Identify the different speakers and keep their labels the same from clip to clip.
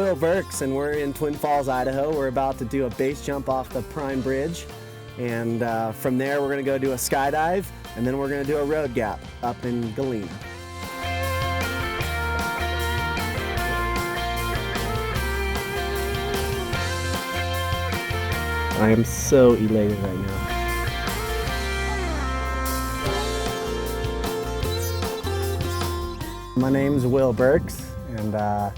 Speaker 1: Will Burks, and we're in Twin Falls, Idaho. We're about to do a base jump off the Prime Bridge, and from there we're going to go do a skydive, and then we're going to do a road gap up in Galena. I am so elated right now. My name's Will Burks, and I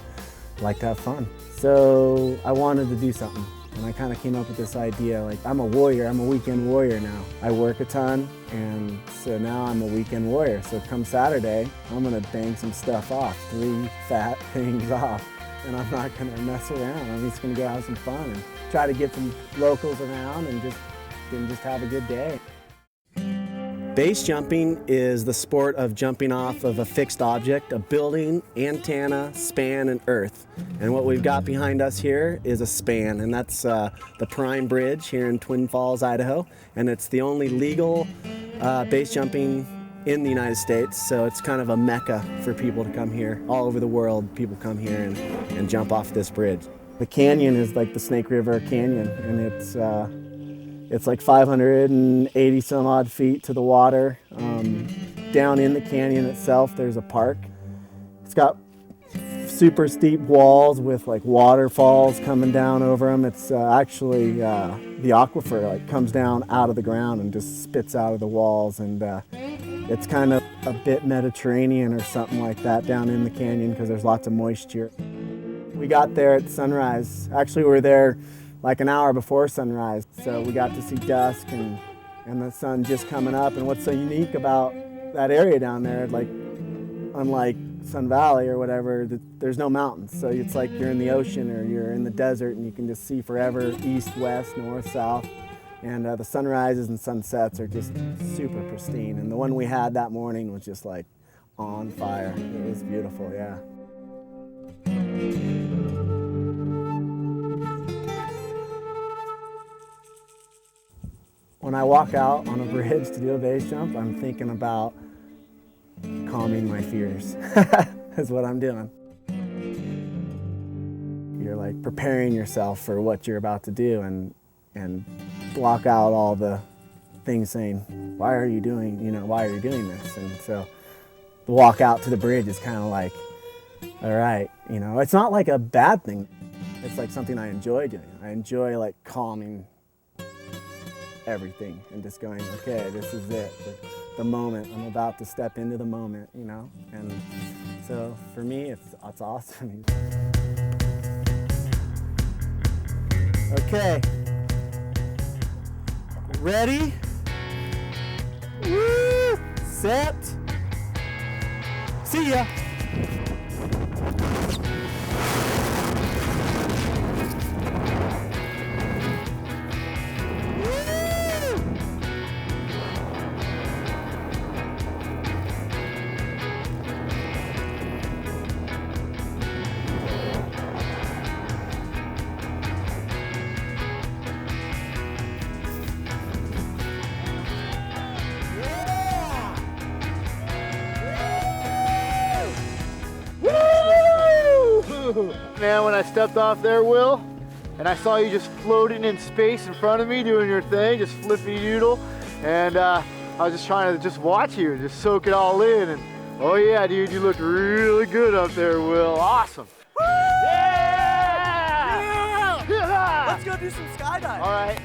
Speaker 1: like to have fun. So I wanted to do something, and I kind of came up with this idea, like, I'm a warrior, I'm a weekend warrior now. I work a ton, and so now I'm a weekend warrior. So come Saturday, I'm gonna bang some stuff off, 3 fat things off, and I'm not gonna mess around. I'm just gonna go have some fun and try to get some locals around and just have a good day. Base jumping is the sport of jumping off of a fixed object, a building, antenna, span, and earth. And what we've got behind us here is a span, and that's the Prime Bridge here in Twin Falls, Idaho. And it's the only legal base jumping in the United States, so it's kind of a mecca for people to come here. All over the world, people come here and jump off this bridge. The canyon is like the Snake River Canyon, and it's like 580 some odd feet to the water. Down in the canyon itself, there's a park. It's got super steep walls with like waterfalls coming down over them. It's actually the aquifer like comes down out of the ground and just spits out of the walls, and it's kind of a bit Mediterranean or something like that down in the canyon because there's lots of moisture. We got there at sunrise. Actually, we were there like an hour before sunrise, so we got to see dusk and the sun just coming up. And what's so unique about that area down there, like unlike Sun Valley or whatever, there's no mountains, so it's like you're in the ocean or you're in the desert, and you can just see forever, east, west, north, south. And the sunrises and sunsets are just super pristine, and the one we had that morning was just like on fire. It was beautiful, yeah. When I walk out on a bridge to do a base jump, I'm thinking about calming my fears. That's what I'm doing. You're like preparing yourself for what you're about to do, and block out all the things saying, why are you doing this? And so the walk out to the bridge is kind of like, all right, it's not like a bad thing. It's like something I enjoy doing. I enjoy like calming everything and just going, okay, this is it, the moment. I'm about to step into the moment, And so for me, it's awesome. Okay, ready? Woo! Set. See ya.
Speaker 2: Man, when I stepped off there, Will, and I saw you just floating in space in front of me doing your thing, just flippy doodle, and I was just trying to just watch you and just soak it all in, and oh yeah, dude, you looked really good up there, Will. Awesome.
Speaker 1: Woo!
Speaker 2: Yeah!
Speaker 1: Yeah! Let's go do some skydiving.
Speaker 2: All right.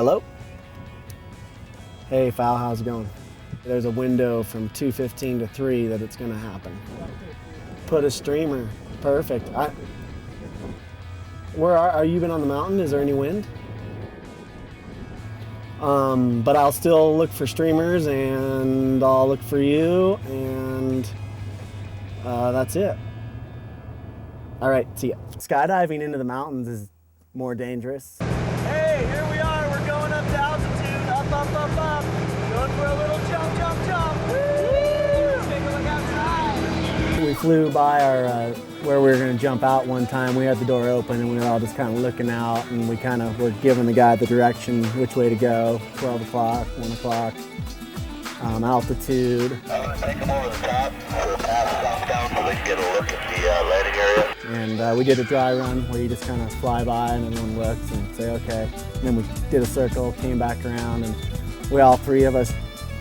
Speaker 1: Hello? Hey, Fowl, how's it going? There's a window from 2:15 to 3 that it's gonna happen. Put a streamer. Perfect. Where are you been on the mountain? Is there any wind? But I'll still look for streamers and I'll look for you and that's it. All right, see ya. Skydiving into the mountains is more dangerous.
Speaker 3: Hey, here we are. We're going up to altitude. Up, up, up, up. Going for a little jump, jump, jump. Woo! Take a look outside.
Speaker 1: We flew by our where we were going to jump out one time. We had the door open and we were all just kind of looking out, and we kind of were giving the guy the direction which way to go. 12 o'clock, 1 o'clock, altitude.
Speaker 4: I'm going to take them over the top, so pass down so they can get a look at the landing area.
Speaker 1: And we did a dry run where you just kind of fly by and everyone looks and say, okay. And then we did a circle, came back around, and we all three of us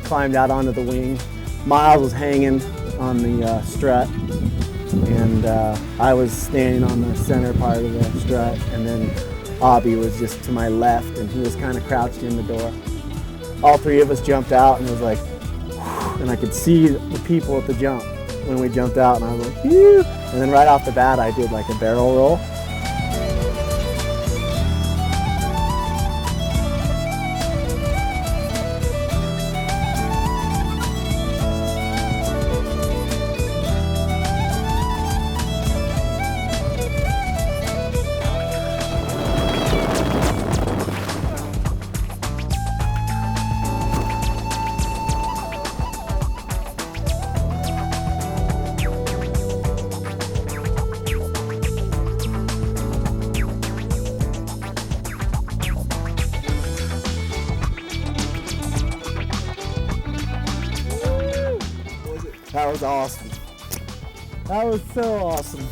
Speaker 1: climbed out onto the wing. Miles was hanging on the strut, and I was standing on the center part of the strut, and then Abby was just to my left, and he was kind of crouched in the door. All three of us jumped out, and it was like, whew, and I could see the people at the jump when we jumped out, and I was like, phew. And then right off the bat, I did like a barrel roll. That was awesome. That was so awesome.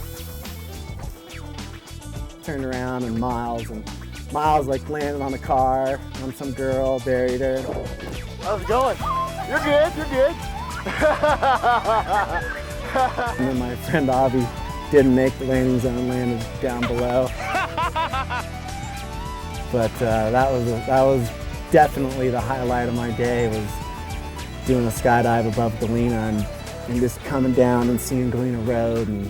Speaker 1: Turned around and Miles like landed on a car on some girl, buried her.
Speaker 2: How's it going? You're good, you're good.
Speaker 1: And then my friend Avi didn't make the landing zone, landed down below. But that was definitely the highlight of my day, was doing a skydive above Galena and just coming down and seeing Galena Road, and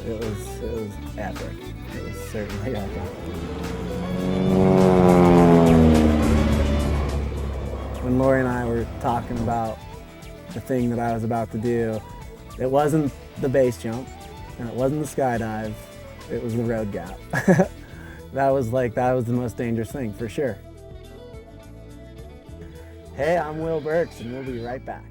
Speaker 1: it was epic. It was certainly epic. When Lori and I were talking about the thing that I was about to do, it wasn't the base jump and it wasn't the skydive, it was the road gap. That was the most dangerous thing for sure. Hey, I'm Will Burks, and we'll be right back.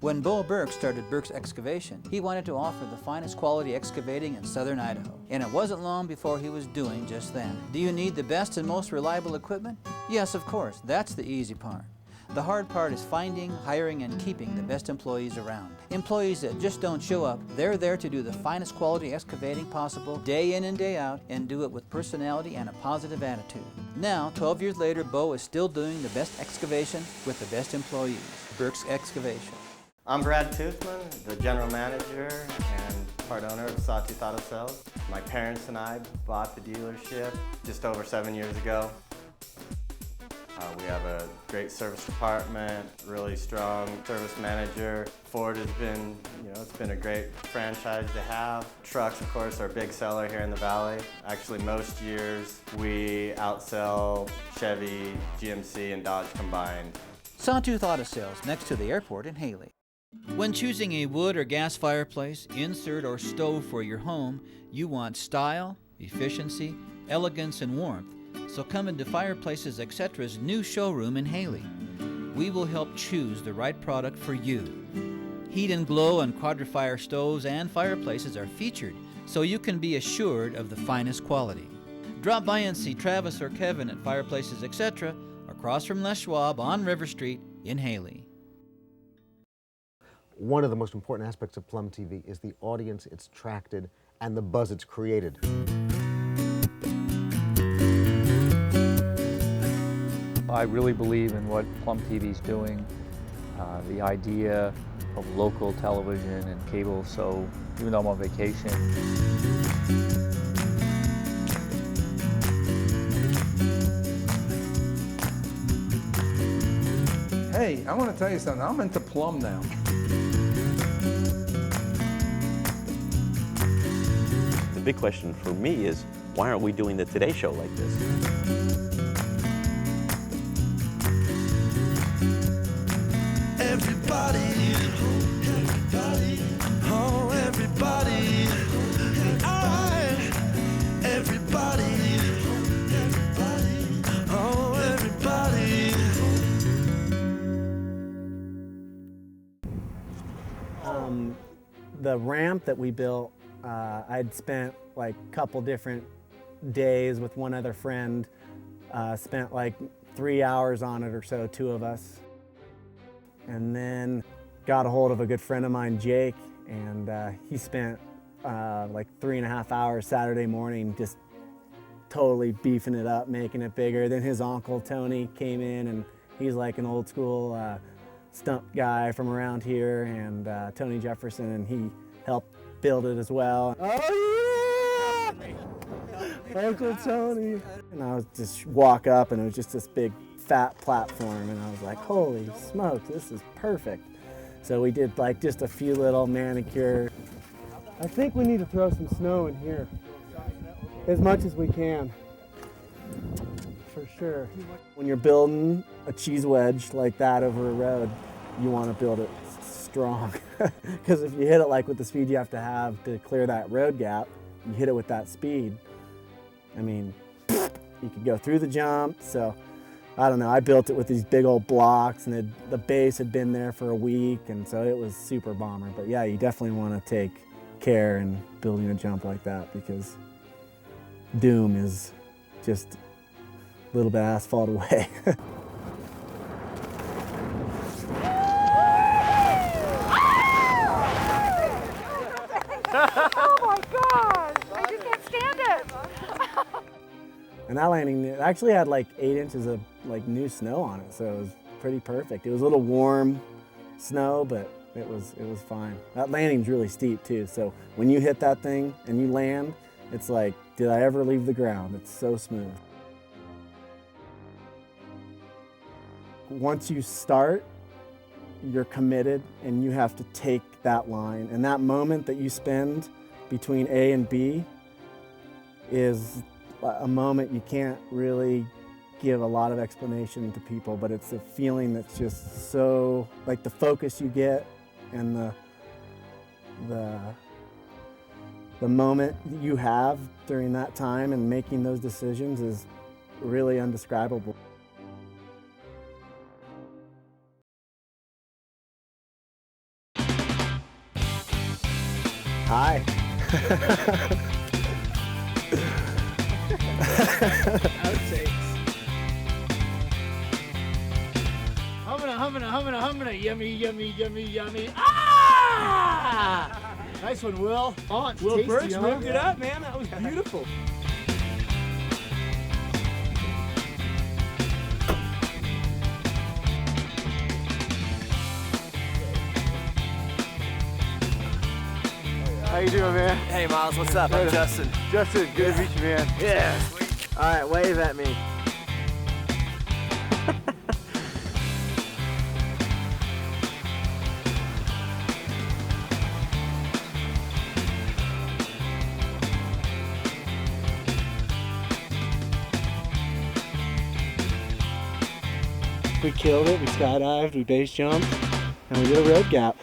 Speaker 5: When Bo Burke started Burke's Excavation, he wanted to offer the finest quality excavating in southern Idaho. And it wasn't long before he was doing just that. Do you need the best and most reliable equipment? Yes, of course. That's the easy part. The hard part is finding, hiring, and keeping the best employees around. Employees that just don't show up. They're there to do the finest quality excavating possible, day in and day out, and do it with personality and a positive attitude. Now, 12 years later, Bo is still doing the best excavation with the best employees. Burke's Excavation.
Speaker 6: I'm Brad Toothman, the general manager and part owner of Sawtooth Auto Sales. My parents and I bought the dealership just over 7 years ago. We have a great service department, really strong service manager. Ford has been, it's been a great franchise to have. Trucks, of course, are a big seller here in the Valley. Actually, most years we outsell Chevy, GMC, and Dodge combined.
Speaker 5: Sawtooth Auto Sales, next to the airport in Haley. When choosing a wood or gas fireplace, insert, or stove for your home, you want style, efficiency, elegance, and warmth. So come into Fireplaces Etc's new showroom in Haley. We will help choose the right product for you. Heat and Glow and Quadrifire stoves and fireplaces are featured, so you can be assured of the finest quality. Drop by and see Travis or Kevin at Fireplaces Etc. across from Les Schwab on River Street in Haley.
Speaker 7: One of the most important aspects of Plum TV is the audience it's attracted and the buzz it's created.
Speaker 8: I really believe in what Plum TV is doing, the idea of local television and cable, so even though I'm on vacation.
Speaker 9: Hey, I want to tell you something. I'm into Plum now.
Speaker 10: The big question for me is, why aren't we doing the Today Show like this?
Speaker 3: Everybody, oh everybody, alright. Everybody, oh everybody.
Speaker 1: The ramp that we built, I'd spent like a couple different days with one other friend, spent like 3 hours on it or so, two of us. And then got a hold of a good friend of mine, Jake, and he spent like 3.5 hours Saturday morning just totally beefing it up, making it bigger. Then his uncle, Tony, came in, and he's like an old school stunt guy from around here, and Tony Jefferson, and he helped build it as well. Oh yeah! Uncle Tony. And I was just walk up, and it was just this big fat platform, and I was like, holy smokes, this is perfect. So we did like just a few little manicure. I think we need to throw some snow in here as much as we can, for sure. When you're building a cheese wedge like that over a road, you want to build it strong, because if you hit it like with the speed you have to clear that road gap, you hit it with that speed, I mean, you could go through the jump. So I don't know, I built it with these big old blocks, and the base had been there for a week, and so it was super bomber. But yeah, you definitely want to take care in building a jump like that, because doom is just a little bit of asphalt away.
Speaker 11: Oh my God! I just can't stand it!
Speaker 1: And that landing, it actually had like 8 inches of like new snow on it, so it was pretty perfect. It was a little warm snow, but it was fine. That landing's really steep too, so when you hit that thing and you land, it's like, did I ever leave the ground? It's so smooth. Once you start, you're committed, and you have to take that line. And that moment that you spend between A and B is a moment you can't really give a lot of explanation to people, but it's a feeling that's just so, like the focus you get and the moment you have during that time and making those decisions is really undescribable. Hi.
Speaker 3: Outtakes. Humming, yummy, yummy, yummy, yummy. Ah!
Speaker 2: Nice one, Will.
Speaker 3: Oh,
Speaker 2: Will
Speaker 3: tasty,
Speaker 2: Burks
Speaker 3: huh?
Speaker 2: ripped it up, man. That was beautiful. How you doing, man?
Speaker 3: Hey, Miles, what's up? I'm Justin.
Speaker 2: Justin, good to meet you, man.
Speaker 3: Yeah. All right, wave at me.
Speaker 1: We killed it, we skydived, we base jumped, and we did a road gap.